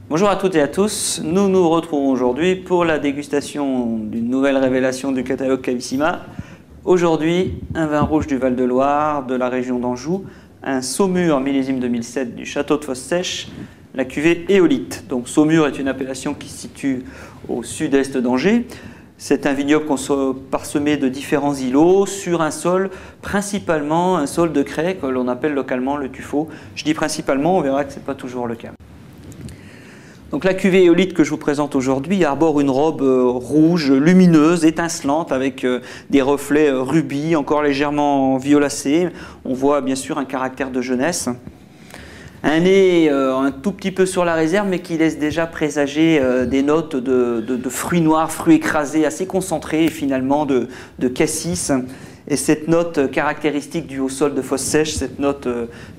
Bonjour à toutes et à tous, nous nous retrouvons aujourd'hui pour la dégustation d'une nouvelle révélation du catalogue Cavissima. Aujourd'hui, un vin rouge du Val-de-Loire, de la région d'Anjou, un Saumur millésime 2007 du château de Fosse-Sèche, la cuvée Éolite. Donc Saumur est une appellation qui se situe au sud-est d'Angers. C'est un vignoble parsemé de différents îlots sur un sol, principalement un sol de craie que l'on appelle localement le tuffeau. Je dis principalement, on verra que ce n'est pas toujours le cas. Donc la cuvée Éolite que je vous présente aujourd'hui arbore une robe rouge, lumineuse, étincelante, avec des reflets rubis, encore légèrement violacés. On voit bien sûr un caractère de jeunesse. Un nez un tout petit peu sur la réserve, mais qui laisse déjà présager des notes de fruits noirs, fruits écrasés, assez concentrés, et finalement de cassis. Et cette note caractéristique du haut-sol de Fosse-Sèche, cette note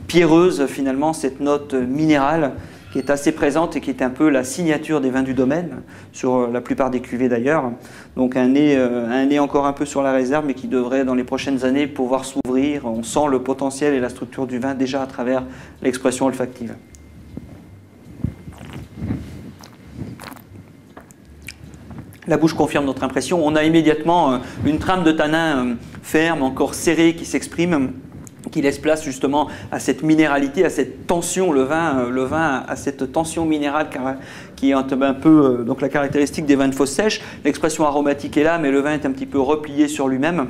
pierreuse finalement, cette note minérale, qui est assez présente et qui est un peu la signature des vins du domaine, sur la plupart des cuvées d'ailleurs. Donc un nez encore un peu sur la réserve, mais qui devrait dans les prochaines années pouvoir s'ouvrir. On sent le potentiel et la structure du vin déjà à travers l'expression olfactive. La bouche confirme notre impression. On a immédiatement une trame de tanin ferme, encore serrée, qui s'exprime, qui laisse place justement à cette minéralité, à cette tension. Le vin a cette tension minérale qui est un peu donc la caractéristique des vins de Fosse-Sèche. L'expression aromatique est là, mais le vin est un petit peu replié sur lui-même.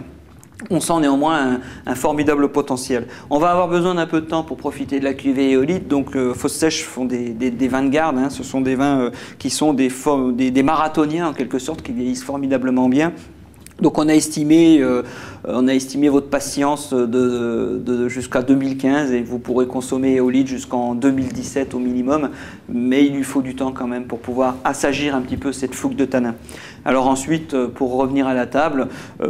On sent néanmoins un formidable potentiel. On va avoir besoin d'un peu de temps pour profiter de la cuvée Éolite. Donc Fosse-Sèche font des vins de garde, hein. Ce sont des vins qui sont des marathoniens en quelque sorte, qui vieillissent formidablement bien. Donc on a estimé votre patience jusqu'à 2015 et vous pourrez consommer Éolite jusqu'en 2017 au minimum, mais il lui faut du temps quand même pour pouvoir assagir un petit peu cette fougue de tanin. Alors ensuite, pour revenir à la table,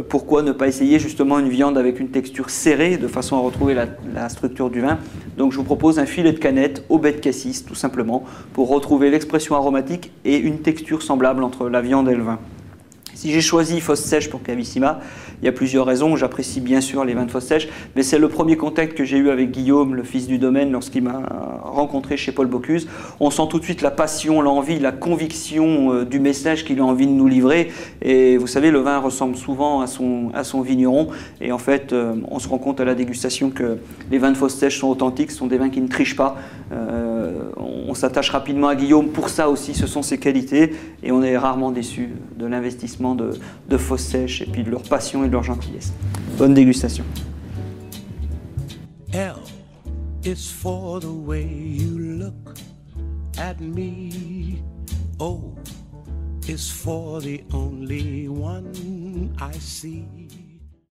pourquoi ne pas essayer justement une viande avec une texture serrée de façon à retrouver la structure du vin. Donc je vous propose un filet de canette au baie de cassis tout simplement pour retrouver l'expression aromatique et une texture semblable entre la viande et le vin. Si j'ai choisi Fosse-Sèche pour Cavissima, il y a plusieurs raisons. J'apprécie bien sûr les vins de Fosse-Sèche, mais c'est le premier contact que j'ai eu avec Guillaume, le fils du domaine, lorsqu'il m'a rencontré chez Paul Bocuse. On sent tout de suite la passion, l'envie, la conviction du message qu'il a envie de nous livrer. Et vous savez, le vin ressemble souvent à son vigneron. Et en fait, on se rend compte à la dégustation que les vins de Fosse-Sèche sont authentiques, ce sont des vins qui ne trichent pas. On s'attache rapidement à Guillaume pour ça aussi, ce sont ses qualités. Et on est rarement déçu de l'investissement de Fosse-Sèche et puis de leur passion et de leur gentillesse. Bonne dégustation. L is for the way you look at me. O is for the only one I see.